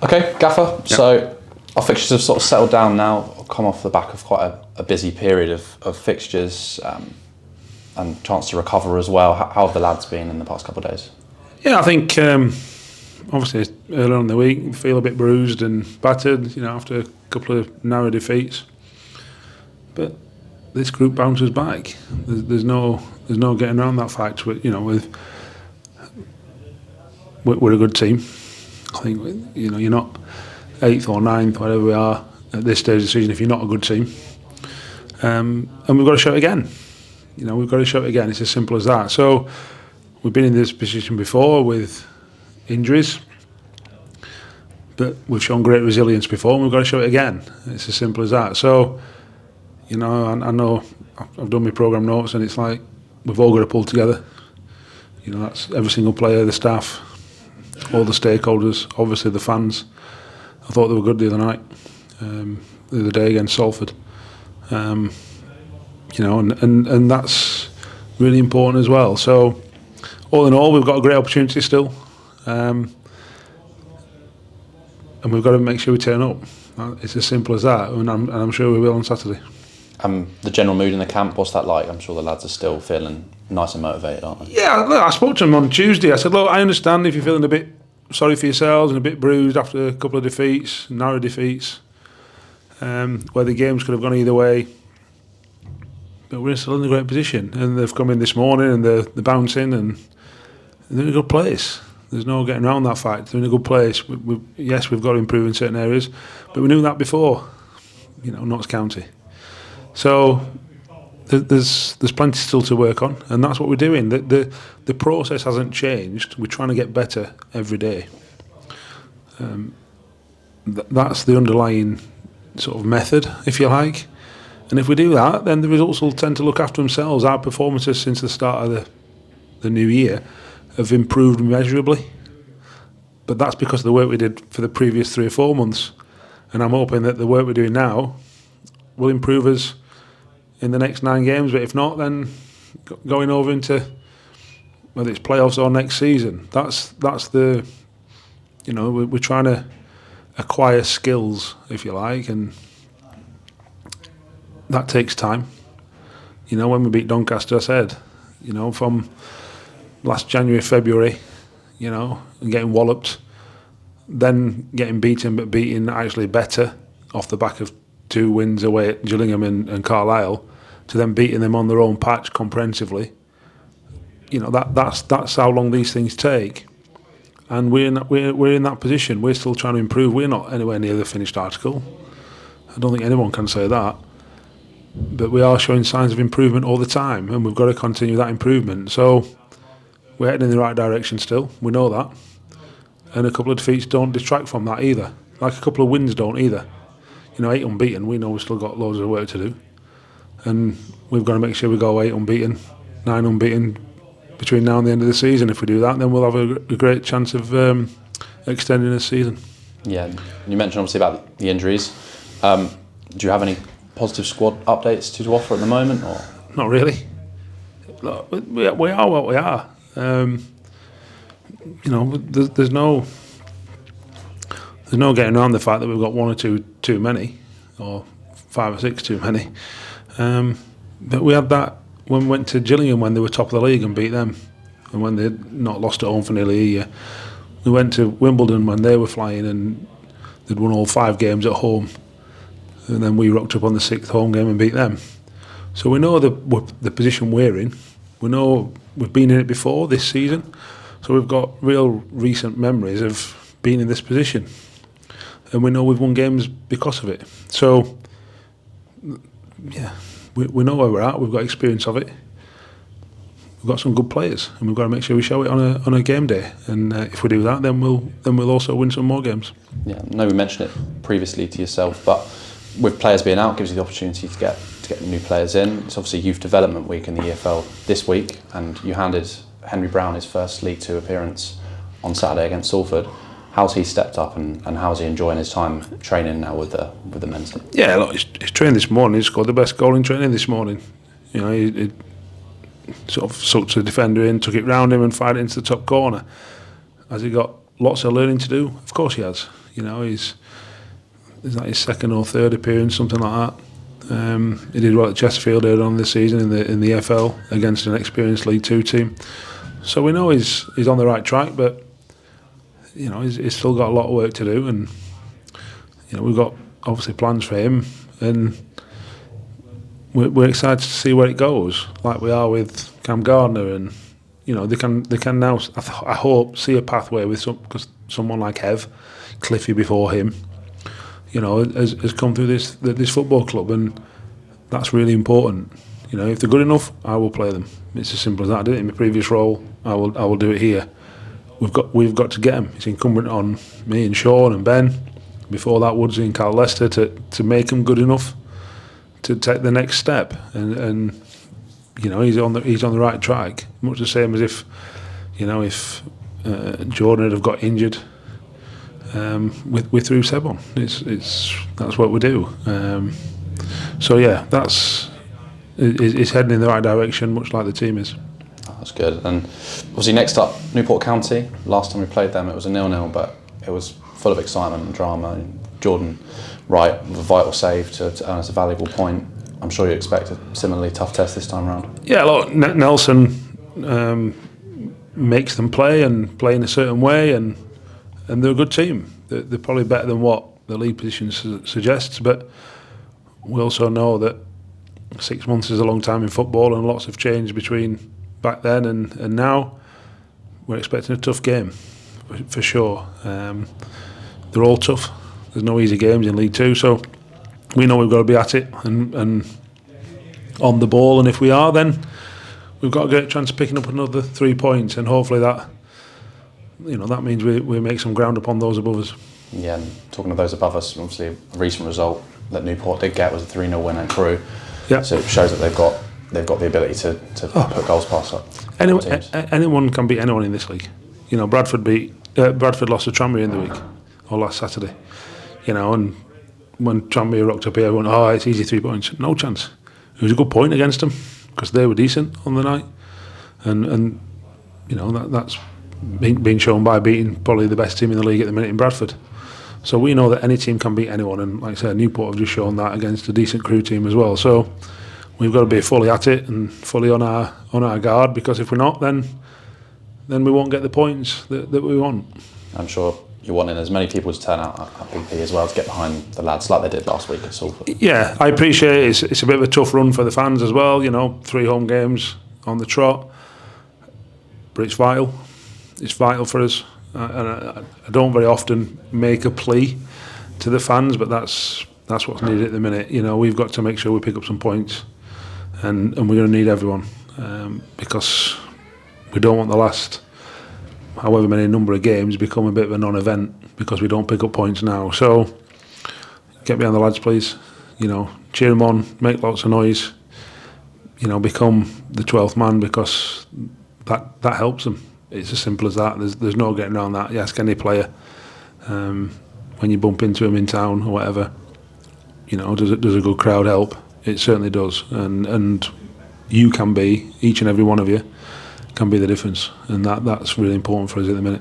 Okay, Gaffer. Yep. So our fixtures have sort of settled down now. Come off the back of quite a busy period of fixtures and chance to recover as well. How have the lads been in the past couple of days? Yeah, I think obviously early on in the week, feel a bit bruised and battered, after a couple of narrow defeats. But this group bounces back. There's no getting around that fact. We're a good team. I think you're not 8th or 9th, whatever we are at this stage of the season if you're not a good team. And we've got to show it again. We've got to show it again. It's as simple as that. So we've been in this position before with injuries, but we've shown great resilience before, and we've got to show it again. It's as simple as that. So, I know I've done my programme notes, and it's like we've all got to pull together. That's every single player, the staff, all the stakeholders, obviously the fans. I thought they were good the other night, the other day against Salford. And that's really important as well. So, all in all, we've got a great opportunity still, and we've got to make sure we turn up. It's as simple as that, and I'm sure we will on Saturday. The general mood in the camp, what's that like? I'm sure the lads are still feeling nice and motivated, aren't they? Yeah, look, I spoke to them on Tuesday. I said, look, I understand if you're feeling a bit sorry for yourselves and a bit bruised after a couple of defeats, narrow defeats, where the games could have gone either way. But we're still in a great position, and they've come in this morning and they're bouncing and they're in a good place. There's no getting around that fact. They're in a good place. Yes, we've got to improve in certain areas, but we knew that before, Notts County. So there's plenty still to work on, and that's what we're doing. The process hasn't changed. We're trying to get better every day. That's the underlying sort of method, if you like. And if we do that, then the results will tend to look after themselves. Our performances since the start of the new year have improved measurably. But that's because of the work we did for the previous 3 or 4 months. And I'm hoping that the work we're doing now will improve us in the next 9 games. But if not, then going over into whether it's playoffs or next season, that's the, we're trying to acquire skills, if you like, and that takes time. When we beat Doncaster, I said, from last January, February, and getting walloped, then getting beaten, but beating actually better off the back of 2 wins away at Gillingham and Carlisle, to then beating them on their own patch comprehensively. That's how long these things take, and we're in that position. We're still trying to improve. We're not anywhere near the finished article. I don't think anyone can say that. But we are showing signs of improvement all the time, and we've got to continue that improvement. So we're heading in the right direction still. We know that. And a couple of defeats don't distract from that either. Like a couple of wins don't either. 8 unbeaten, we know we've still got loads of work to do. And we've got to make sure we go 8 unbeaten, 9 unbeaten between now and the end of the season. If we do that, then we'll have a great chance of extending the season. Yeah, you mentioned obviously about the injuries. Do you have any positive squad updates to offer at the moment, or not really? Look, we are what we are. There's no getting around the fact that we've got 1 or 2 too many, or 5 or 6 too many. But we had that when we went to Gillingham when they were top of the league and beat them, and when they'd not lost at home for nearly a year. We went to Wimbledon when they were flying and they'd won all 5 games at home. And then we rocked up on the 6th home game and beat them. So we know the position we're in. We know we've been in it before this season. So we've got real recent memories of being in this position. And we know we've won games because of it. So, yeah, we know where we're at. We've got experience of it. We've got some good players, and we've got to make sure we show it on a game day. And if we do that, then we'll also win some more games. Yeah, I know we mentioned it previously to yourself, but with players being out, gives you the opportunity to get new players in. It's obviously Youth Development Week in the EFL this week, and you handed Henry Brown his first League 2 appearance on Saturday against Salford. How's he stepped up, and how's he enjoying his time training now with the men's team? Yeah, look, he's trained this morning. He scored the best goal in training this morning. He sort of sucked the defender in, took it round him and fired it into the top corner. Has he got lots of learning to do. Of course he has. You know, is that his second or third appearance, something like that. He did well at Chesterfield earlier on this season in the EFL against an experienced League Two team. So we know he's on the right track, but you know he's still got a lot of work to do, and you know we've got obviously plans for him, and we're excited to see where it goes, like we are with Cam Gardner, and you know they can now I hope see a pathway with someone like Hev, Cliffy before him, you know, has come through this football club, and that's really important. You know, if they're good enough, I will play them. It's as simple as that. I did it in my previous role. I will do it here. We've got to get them. It's incumbent on me and Sean and Ben. Before that, Woodsy and Carl Lester to make them good enough to take the next step. And you know, he's on the right track. Much the same as if Jordan had have got injured. We threw Seb on. That's what we do. So yeah, it's heading in the right direction, much like the team is. That's good. And obviously next up, Newport County. Last time we played them, it was a 0-0, but it was full of excitement and drama. And Jordan Wright with a vital save to earn us a valuable point. I'm sure you expect a similarly tough test this time around. Yeah, look, Nelson makes them play in a certain way, and they're a good team. They're probably better than what the league position suggests, but we also know that 6 months is a long time in football, and lots have changed between back then and now. We're expecting a tough game, for sure. They're all tough. There's no easy games in League Two, so we know we've got to be at it and on the ball, and if we are, then we've got to get a chance of picking up another 3 points, and hopefully that means we make some ground upon those above us. Yeah, and talking of those above us, obviously a recent result that Newport did get was a 3-0 win at Crewe. Yeah. So it shows that they've got the ability to put goals past up. Anyone can beat anyone in this league. You know, Bradford lost to Tranmere in the week, or last Saturday. You know, and when Tranmere rocked up here, everyone, it's easy 3 points. No chance. It was a good point against them because they were decent on the night, and you know that's been shown by beating probably the best team in the league at the minute in Bradford. So we know that any team can beat anyone, and like I said, Newport have just shown that against a decent Crewe team as well. So we've got to be fully at it and fully on our guard, because if we're not, then we won't get the points that we want. I'm sure you're wanting as many people to turn out at BP as well to get behind the lads like they did last week at Salford. Yeah, I appreciate it. It's a bit of a tough run for the fans as well. You know, 3 home games on the trot, but it's vital. It's vital for us. And I don't very often make a plea to the fans, but that's what's needed at the minute. You know, we've got to make sure we pick up some points, and we're going to need everyone, because we don't want the last however many number of games become a bit of a non-event because we don't pick up points now. So get behind the lads, please. You know, cheer them on, make lots of noise. You know, become the 12th man, because that helps them. It's as simple as that. There's no getting around that. You ask any player when you bump into him in town or whatever, you know, does a good crowd help? It certainly does, and you can be, each and every one of you can be the difference, and that's really important for us at the minute.